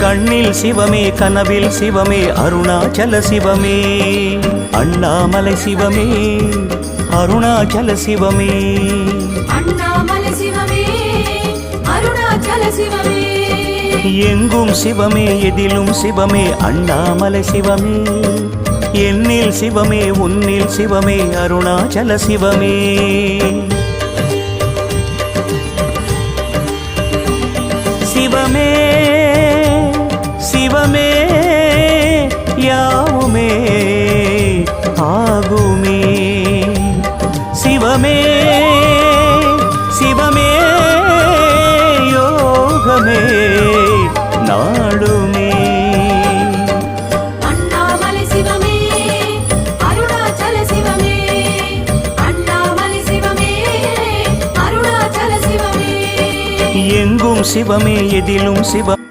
கண்ணில் சிவமே கனவில் சிவமே அருணாச்சல சிவமே அண்ணாமலை சிவமே அருணாச்சல சிவமே அண்ணாமலை சிவமே அருணாச்சல சிவமே எங்கும் சிவமே எதிலும் சிவமே அண்ணாமலை சிவமே என்னில் சிவமே உன்னில் சிவமே அருணாச்சல சிவமே சிவமே சிவமே யாவுமே ஆகுமே சிவமே சிவமே யோகமே நாளுமே அண்ணாமலை சிவமே அருணாச்சல சிவமே அண்ணாமலை சிவமே அருணாச்சல சிவமே எங்கும் சிவமே எதிலும் சிவம்